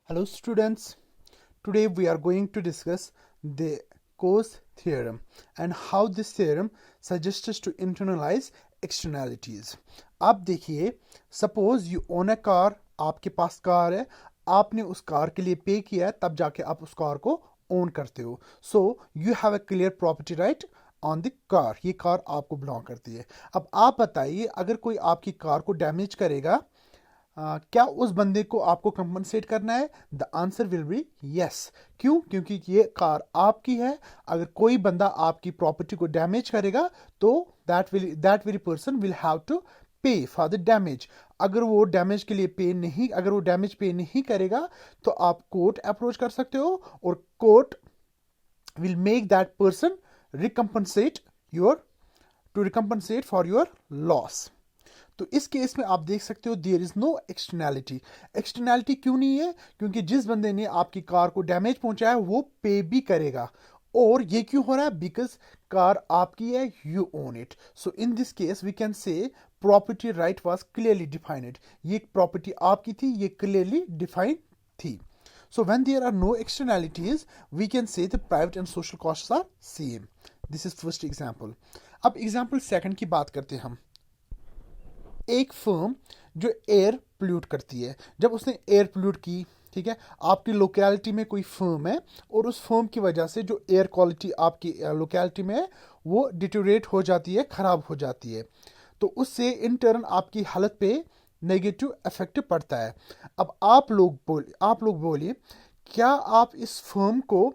Hello students, today we are going to discuss the Coase theorem and how this theorem suggests us to internalize externalities. आप देखिए, suppose you own a car, आपके पास car है, आपने उस car के लिए पे किया है, तब जाके आप उस कार को ओन करते हो. So you have a clear property right on the car. ये कार आपको बिलोंग करती है. अब आप बताइए, अगर कोई आपकी कार को डैमेज करेगा, क्या उस बंदे को आपको कंपनसेट करना है? The answer will be yes. क्यों? क्योंकि ये कार आपकी है. अगर कोई बंदा आपकी प्रॉपर्टी को डैमेज करेगा तो that very person will have to pay for the damage. अगर वो डैमेज पे नहीं करेगा तो आप कोर्ट अप्रोच कर सकते हो और court will make that person recompensate for your loss. तो इस केस में आप देख सकते हो there is no externality. Externality क्यों नहीं है? क्योंकि जिस बंदे ने आपकी कार को डैमेज पहुंचाया वो पे भी करेगा. और ये क्यों हो रहा है? बिकॉज कार आपकी है, you own it. So in this case we can say property right was clearly defined. ये प्रॉपर्टी आपकी थी, ये क्लियरली डिफाइंड थी. So when there are no externalities, we can say the private and social costs are same. This is first example. अब example second की बात करते हैं हम. एक फर्म जो एयर पोल्यूट करती है, जब उसने एयर पोल्यूट की, ठीक है, आपकी लोकेलिटी में कोई फर्म है और उस फर्म की वजह से जो एयर क्वालिटी आपकी लोकेलिटी में है वो डिटोरेट हो जाती है, खराब हो जाती है, तो उससे इन टर्न आपकी हालत पे नेगेटिव इफेक्ट पड़ता है. अब आप लोग बोलिए, क्या आप इस फर्म को,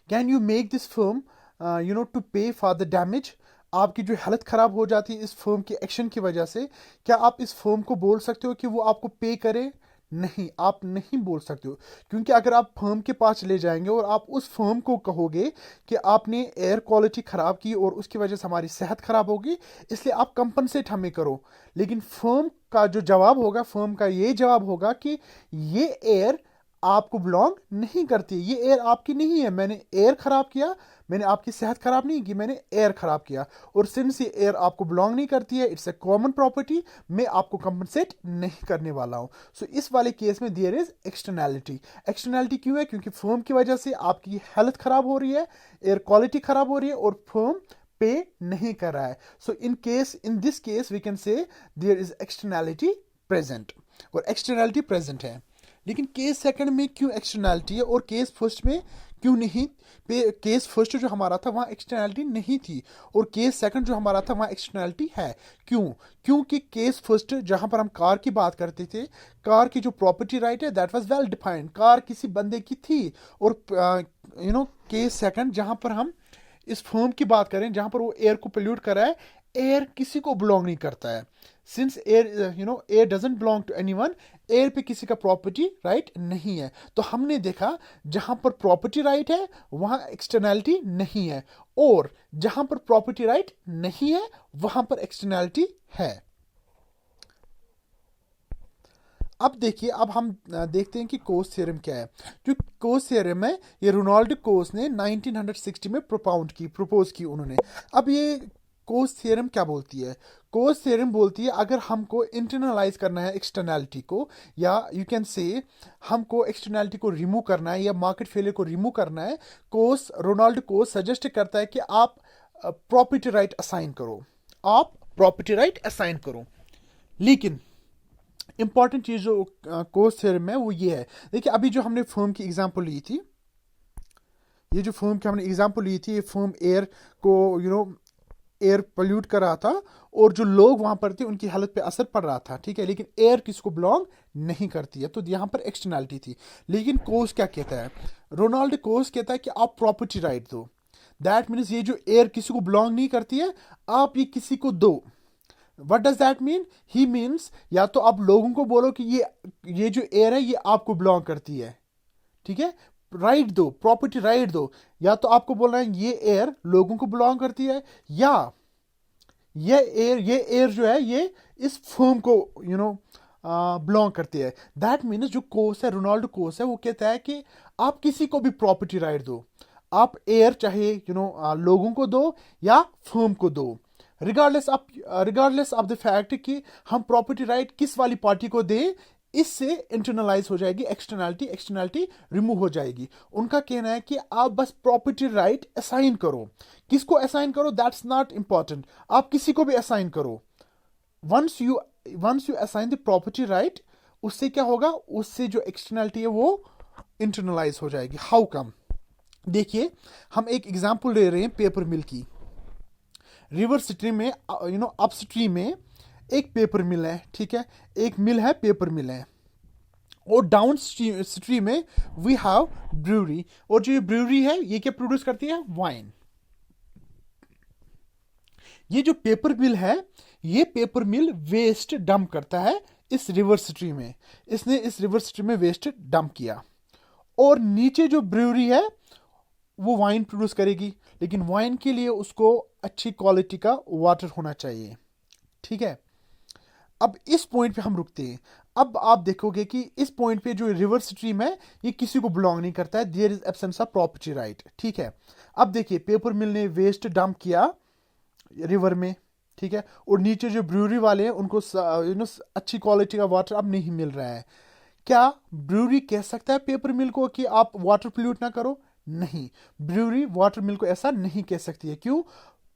can you make this firm to pay for the damage? आपकी जो हालत खराब हो जाती है इस फर्म के एक्शन की वजह से, क्या आप इस फर्म को बोल सकते हो कि वो आपको पे करे? नहीं, आप नहीं बोल सकते हो. क्योंकि अगर आप फर्म के पास चले जाएंगे और आप उस फर्म को कहोगे कि आपने एयर क्वालिटी खराब की और उसकी वजह से हमारी सेहत खराब होगी, इसलिए आप कंपनसेट हमें करो, लेकिन फर्म का जो जवाब होगा, फर्म का ये जवाब होगा कि ये एयर आपको बिलोंग नहीं करती, ये एयर आपकी नहीं है, मैंने एयर खराब किया, मैंने आपकी सेहत खराब नहीं की, मैंने एयर खराब किया, और सिंस ये एयर आपको बिलोंग नहीं करती है, इट्स ए कॉमन प्रॉपर्टी, मैं आपको कंपनसेट नहीं करने वाला हूं. सो इस वाले केस में देयर इज एक्सटर्नैलिटी. एक्सटर्नैलिटी क्यों है? क्योंकि फर्म की वजह से आपकी हेल्थ खराब हो रही है, एयर क्वालिटी खराब हो रही है और फर्म पे नहीं कर रहा है. So in this case we can say there is externality present, और एक्सटर्नैलिटी प्रेजेंट है. लेकिन केस सेकंड में क्यों एक्सटर्नैलिटी है और केस फर्स्ट में क्यों नहीं? केस फर्स्ट जो हमारा था वहां एक्सटर्नैलिटी नहीं थी और केस सेकंड जो हमारा था वहां एक्सटर्नैलिटी है. क्यों? क्योंकि केस फर्स्ट जहां पर हम कार की बात करते थे, कार की जो प्रॉपर्टी राइट है that was well defined, car किसी बंदे की थी. और केस सेकंड जहां पर हम इस फर्म की बात करें, जहां पर वो एयर को पोल्यूट कर रहा है, एयर किसी को बिलोंग नहीं करता है. Since air doesn't belong to anyone, air पे किसी का प्रॉपर्टी राइट नहीं है. तो हमने देखा जहां पर प्रॉपर्टी राइट है वहां एक्सटर्नैलिटी नहीं है, और जहां पर प्रॉपर्टी राइट नहीं है वहां पर एक्सटर्नैलिटी है. अब देखिए, अब हम देखते हैं कि कोस थ्योरम क्या है. जो कोस थ्योरम है ये रोनाल्ड कोस ने 1960 में प्रपोज की उन्होंने. अब ये कोस थ्योरम क्या बोलती है? कोस थ्योरम बोलती है अगर हमको इंटरनलाइज करना है एक्सटर्नैलिटी को, या यू कैन से हमको एक्सटर्नैलिटी को रिमूव करना है या मार्केट फेलियर को रिमूव करना है, रोनाल्ड कोस सजेस्ट करता है कि आप प्रॉपर्टी राइट असाइन करो, आप प्रॉपर्टी राइट असाइन करो. लेकिन इंपॉर्टेंट चीज जो कोस थ्योरम है वो ये है. देखिए, अभी जो हमने फर्म की एग्जांपल ली थी, ये जो फर्म की हमने एग्जांपल ली थी, ये फर्म एयर को एयर पोल्यूट कर रहा था और जो लोग वहां पर थे उनकी हालत पे असर पड़ रहा था, ठीक है, लेकिन एयर किसको बिलोंग नहीं करती है, तो यहां पर एक्सटर्नैलिटी थी. लेकिन कोस क्या कहता है? रोनाल्ड कोस कहता है कि आप प्रॉपर्टी राइट दो. दैट मीन्स ये जो एयर किसी को बिलोंग नहीं करती है, आप ये किसी को दो. What does that mean? He means या तो आप लोगों को बोलो कि ये जो एयर है ये आपको बिलोंग करती है, ठीक है, राइट दो, प्रॉपर्टी राइट दो. या तो आपको बोलना है ये एयर लोगों को बिलोंग करती है, या ये एयर जो है ये इस फर्म को बिलोंग करती है. दैट मीन्स जो कोर्स है, रोनाल्ड कोर्स है, वो कहता है कि आप किसी को भी प्रॉपर्टी राइट दो. आप एयर चाहे लोगों को दो या फर्म को दो, रिगार्डलेस ऑफ द फैक्ट कि हम प्रॉपर्टी राइट किस वाली पार्टी को दें, इससे इंटरनलाइज हो जाएगी एक्सटर्नैलिटी, एक्सटर्नैलिटी रिमूव हो जाएगी। उनका कहना है कि आप बस प्रॉपर्टी राइट असाइन करो। किसको असाइन करो दैट्स नॉट इंपॉर्टेंट, आप किसी को भी असाइन करो। Once you assign the property right, उससे क्या होगा, उससे जो एक्सटर्नैलिटी है वो इंटरनलाइज हो जाएगी। How come? देखिए, हम एक एग्जांपल ले रहे हैं पेपर मिल की। रिवर स्ट्रीम में अपस्ट्रीम में एक पेपर मिल है, ठीक है, एक मिल है, पेपर मिल है। और डाउन स्ट्रीम में वी हैव ब्रूरी, और जो ये ब्रूरी है ये क्या प्रोड्यूस करती है, वाइन। ये जो पेपर मिल है, ये पेपर मिल वेस्ट डंप करता है इस रिवर स्ट्रीम में। इसने इस रिवर स्ट्रीम में वेस्ट डंप किया, और नीचे जो ब्रूरी है वो वाइन प्रोड्यूस करेगी, लेकिन वाइन के लिए उसको अच्छी क्वालिटी का वाटर होना चाहिए, ठीक है। अब इस पॉइंट पे हम रुकते हैं। अब आप देखोगे कि इस पॉइंट पे जो रिवर स्ट्रीम है ये किसी को बिलोंग नहीं करता है, there is absence of property right, ठीक है। अब देखिए, पेपर मिल ने वेस्ट डंप किया रिवर में, ठीक है, और नीचे जो ब्रूरी वाले हैं उनको अच्छी क्वालिटी का वाटर अब नहीं मिल रहा है। क्या ब्रूरी कह सकता है पेपर मिल को कि आप वाटर पोल्यूट ना करो? नहीं, ब्रूरी वाटर मिल को ऐसा नहीं कह सकती है। क्यों?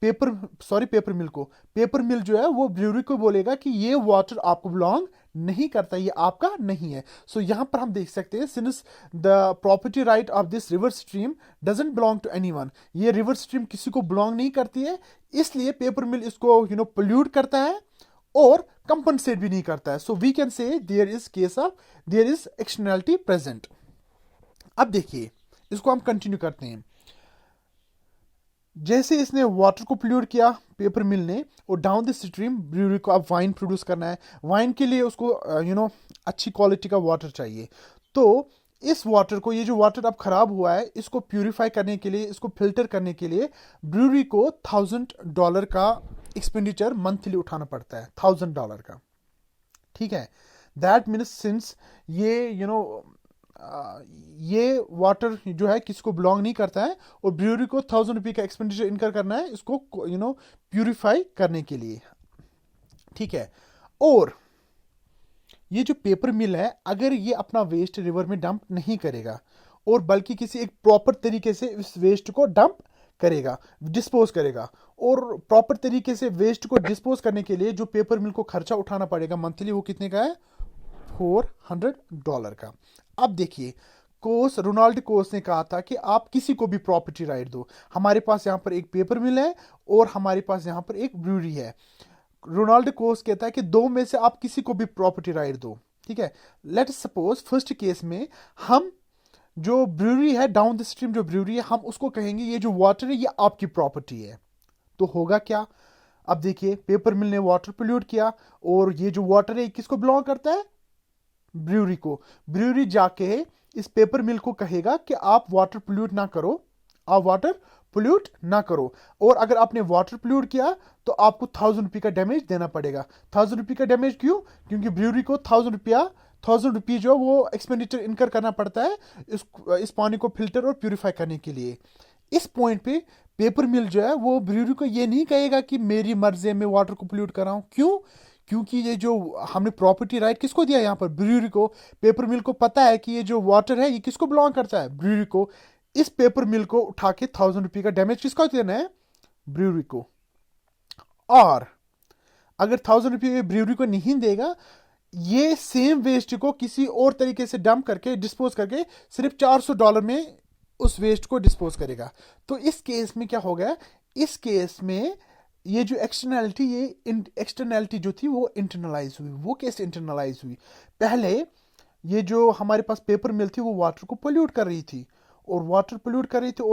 पेपर मिल को, पेपर मिल जो है वो ब्रूरी को बोलेगा कि ये वाटर आपको बिलोंग नहीं करता, ये आपका नहीं है। सो यहां पर हम देख सकते हैं, since the property right of this river stream doesn't belong to anyone, ये रिवर स्ट्रीम किसी को बिलोंग नहीं करती है, इसलिए पेपर मिल इसको पोल्यूट करता है और कंपनसेट भी नहीं करता है। So we can say there is externality present. अब देखिए, इसको हम कंटिन्यू करते हैं। जैसे इसने वाटर को पोल्यूट किया पेपर मिल ने, और डाउन द स्ट्रीम ब्रूअरी को अब वाइन प्रोड्यूस करना है। वाइन के लिए उसको अच्छी क्वालिटी का वाटर चाहिए। तो इस वाटर को, ये जो वाटर अब खराब हुआ है, इसको प्यूरिफाई करने के लिए, इसको फिल्टर करने के लिए ब्रूअरी को $1000 का एक्सपेंडिचर मंथली उठाना पड़ता है, $1000 का, ठीक है। दैट मीन्स सिंस ये वाटर जो है किसी को बिलोंग नहीं करता है, और ब्रूअरी को $1000 का एक्सपेंडिचर इनकर करना है इसको प्यूरिफाई करने के लिए, ठीक है। और ये जो पेपर मिल है, अगर ये अपना वेस्ट रिवर में डंप नहीं करेगा, और बल्कि किसी एक प्रॉपर तरीके से इस वेस्ट को डंप करेगा, डिस्पोज करेगा, और प्रॉपर तरीके से वेस्ट को डिस्पोज करने के लिए जो पेपर मिल को खर्चा उठाना पड़ेगा मंथली, वो कितने का है, $400 का। अब देखिए, रोनाल्ड कोस ने कहा था कि आप किसी को भी प्रॉपर्टी राइट दो। हमारे पास यहाँ पर एक पेपर मिल है और हमारे पास यहाँ पर एक ब्रूअरी है। रोनाल्ड कोस कहता है कि दो में से आप किसी को भी प्रॉपर्टी राइट दो, ठीक है। लेट्स सपोज फर्स्ट केस में हम जो ब्रूअरी है, डाउन द स्ट्रीम जो ब्रूअरी है, हम उसको कहेंगे ये जो वाटर है ये आपकी प्रॉपर्टी है। तो होगा क्या? अब देखिए, पेपर मिल ने वाटर पोल्यूट किया, और ये जो वाटर है किसको बिलोंग करता है, ब्रूअरी को। ब्रूअरी जाके इस पेपर मिल को कहेगा कि आप वाटर पोल्यूट ना करो, आप वाटर पोल्यूट ना करो, और अगर आपने वाटर पोल्यूट किया तो आपको $1000 का डैमेज देना पड़ेगा। $1000 का डैमेज क्यों? क्योंकि ब्रूअरी को $1000 जो वो एक्सपेंडिचर इनकर करना पड़ता है इस पानी को फिल्टर और प्यूरिफाई करने के लिए। इस पॉइंट पे पेपर मिल जो है वो ब्रूअरी को ये नहीं कहेगा कि मेरी मर्जी में वाटर को पोल्यूट कर रहा हूं। क्यों? क्योंकि ये जो हमने प्रॉपर्टी राइट किसको दिया यहाँ पर, ब्रूअरी को। पेपर मिल को पता है कि ये जो वाटर है ये किसको बिलोंग करता है, ब्रूअरी को। इस पेपर मिल को उठा के $1000 का डैमेज किसको देना है, ब्रूअरी को। और अगर $1000 ब्रूअरी को नहीं देगा, ये सेम वेस्ट को किसी और तरीके से डंप करके डिस्पोज करके सिर्फ $400 में उस वेस्ट को डिस्पोज करेगा। तो इस केस में क्या हो गया, इस केस में ये जो एक्सटर्नैलिटी जो थी वो इंटरनलाइज हुई। वो कैसे इंटरनलाइज हुई? पहले ये जो हमारे पास पेपर मिल थी वो वाटर को पोल्यूट कर रही थी, और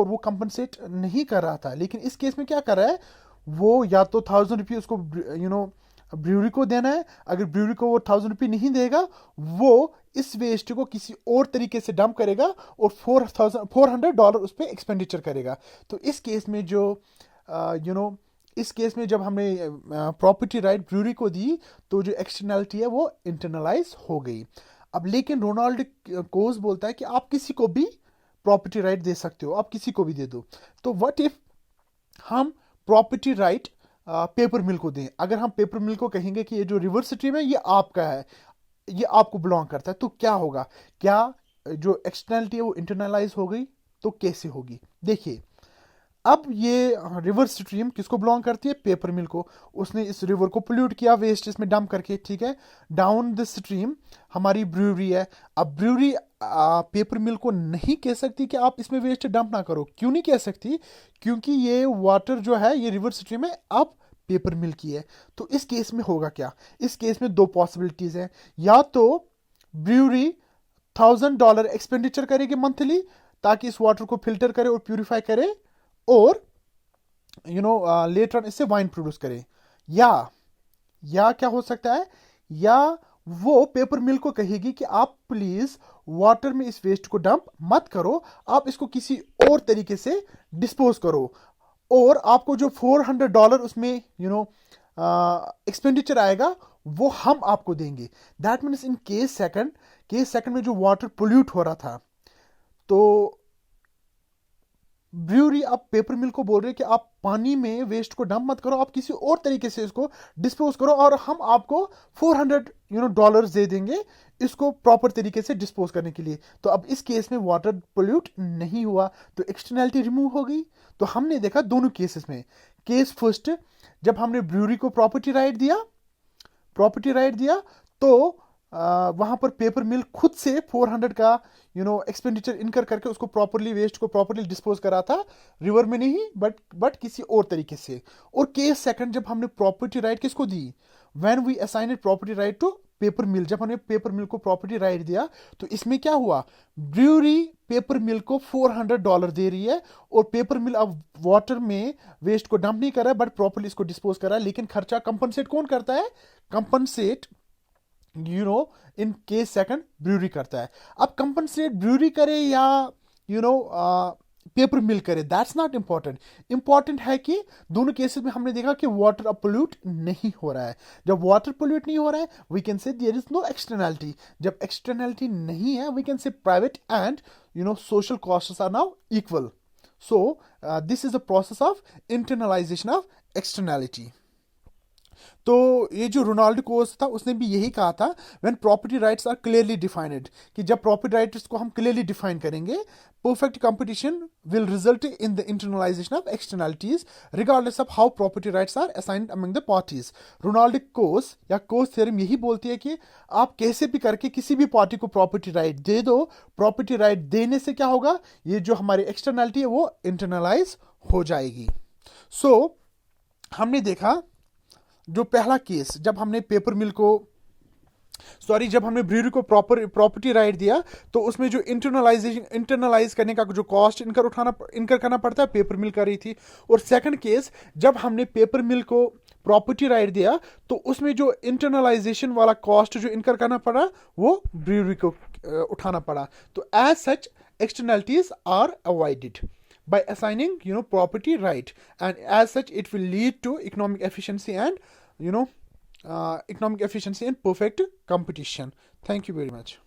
वो कंपनसेट नहीं कर रहा था। लेकिन इस केस में क्या कर रहा है, वो या तो $1000 उसको ब्रूअरी को देना है। अगर ब्रूअरी को वो $1000 नहीं देगा, वो इस वेस्ट को किसी और तरीके से डंप करेगा और $400 उस पर एक्सपेंडिचर करेगा। तो इस केस में जो इस केस में जब हमने प्रॉपर्टी राइट ब्रूअरी को दी, तो जो एक्सटर्नैलिटी है वो इंटरनलाइज हो गई। अब लेकिन रोनाल्ड कोस बोलता है कि आप किसी को भी प्रॉपर्टी राइट दे सकते हो, आप किसी को भी दे दो। तो व्हाट इफ हम प्रॉपर्टी राइट पेपर मिल को दें? अगर हम पेपर मिल को कहेंगे कि ये जो रिवर स्ट्रीम है ये आपका है, ये आपको बिलोंग करता है, तो क्या होगा? क्या जो एक्सटर्नलिटी है वो इंटरनलाइज हो गई? तो कैसे होगी? देखिए, अब ये रिवर स्ट्रीम किसको बिलोंग करती है? पेपर मिल को। उसने इस रिवर को पोल्यूट किया वेस्ट इसमें डंप करके, ठीक है। डाउन द स्ट्रीम हमारी ब्रूअरी है। अब ब्रूअरी पेपर मिल को नहीं कह सकती कि आप इसमें वेस्ट डंप ना करो। क्यों नहीं कह सकती? क्योंकि ये वाटर जो है, ये रिवर स्ट्रीम है, अब पेपर मिल की है। तो इस केस में होगा क्या? इस केस में दो पॉसिबिलिटीज हैं। या तो ब्रूअरी $1000 एक्सपेंडिचर करेगी मंथली ताकि इस वाटर को फिल्टर करे और प्यूरिफाई करे, और लेटर ऑन इससे वाइन प्रोड्यूस करे। या क्या हो सकता है? या वो पेपर मिल को कहेगी कि आप प्लीज वाटर में इस वेस्ट को डंप मत करो, आप इसको किसी और तरीके से डिस्पोज करो, और आपको जो $400 उसमें एक्सपेंडिचर आएगा वो हम आपको देंगे। That means in case second में जो वाटर पोल्यूट हो रहा था, तो ब्रूअरी अब पेपर मिल को बोल रहे हैं कि आप पानी में वेस्ट को डंप मत करो, आप किसी और तरीके से इसको डिस्पोज करो, और हम आपको $400 दे देंगे इसको प्रॉपर तरीके से डिस्पोज करने के लिए। तो अब इस केस में वाटर पोल्यूट नहीं हुआ, तो एक्सटर्नैलिटी रिमूव हो गई। तो हमने देखा दोनों केसेस में, केस फर्स्ट जब हमने ब्रूअरी को प्रॉपर्टी राइट दिया, तो वहां पर पेपर मिल खुद से 400 का एक्सपेंडिचर इनकर करके उसको प्रॉपरली वेस्ट को प्रॉपरली डिस्पोज करा था, रिवर में नहीं बट किसी और तरीके से। और केस सेकंड जब हमने प्रॉपर्टी राइट किसको दी? When we assigned property right to paper mill, जब हमने पेपर मिल को प्रॉपर्टी राइट दिया, तो इसमें क्या हुआ? ब्रूअरी पेपर मिल को $400 दे रही है, और पेपर मिल अब वाटर में वेस्ट को डंप नहीं कर रहा है बट प्रॉपरली इसको डिस्पोज कर रहा है, लेकिन खर्चा कंपनसेट कौन करता है? Compensate in case second brewery करता है। अब कंपनसेट ब्रूअरी करे या पेपर मिल करे, दैट्स नॉट इंपॉर्टेंट। इंपॉर्टेंट है कि दोनों केसेस में हमने देखा कि वाटर अब पोल्यूट नहीं हो रहा है। जब वाटर पोल्यूट नहीं हो रहा है, we can say there is no externality. जब एक्सटर्नैलिटी नहीं है, we can say private and social costs are now equal. So this is the process of internalisation of externality. तो ये जो रोनाल्डो कोर्स था उसने भी यही कहा था, when property rights are clearly defined, कि जब प्रॉपर्टी राइट्स को हम क्लियरली डिफाइन करेंगे, perfect competition will result in the internalisation of externalities regardless of how property rights are assigned among the parties. Ronald Coase या Coase theorem यही बोलती है कि आप कैसे भी करके किसी भी पार्टी को प्रॉपर्टी राइट दे दो, प्रॉपर्टी राइट देने से क्या होगा? ये जो हमारी एक्सटर्नलिटी है वो इंटरनलाइज हो जाएगी। सो हमने देखा जो पहला केस, जब हमने पेपर मिल को जब हमने ब्रूअरी को प्रॉपर्टी राइट दिया, तो उसमें जो इंटरनलाइज करने का जो कॉस्ट इनकर करना पड़ता है, पेपर मिल कर रही थी। और सेकंड केस, जब हमने पेपर मिल को प्रॉपर्टी राइट दिया, तो उसमें जो इंटरनलाइजेशन वाला कॉस्ट जो इनकर करना पड़ा, वो ब्रूअरी को उठाना पड़ा। तो as such externalities are avoided by assigning property right, and as such it will lead to economic efficiency and economic efficiency and perfect competition. Thank you very much.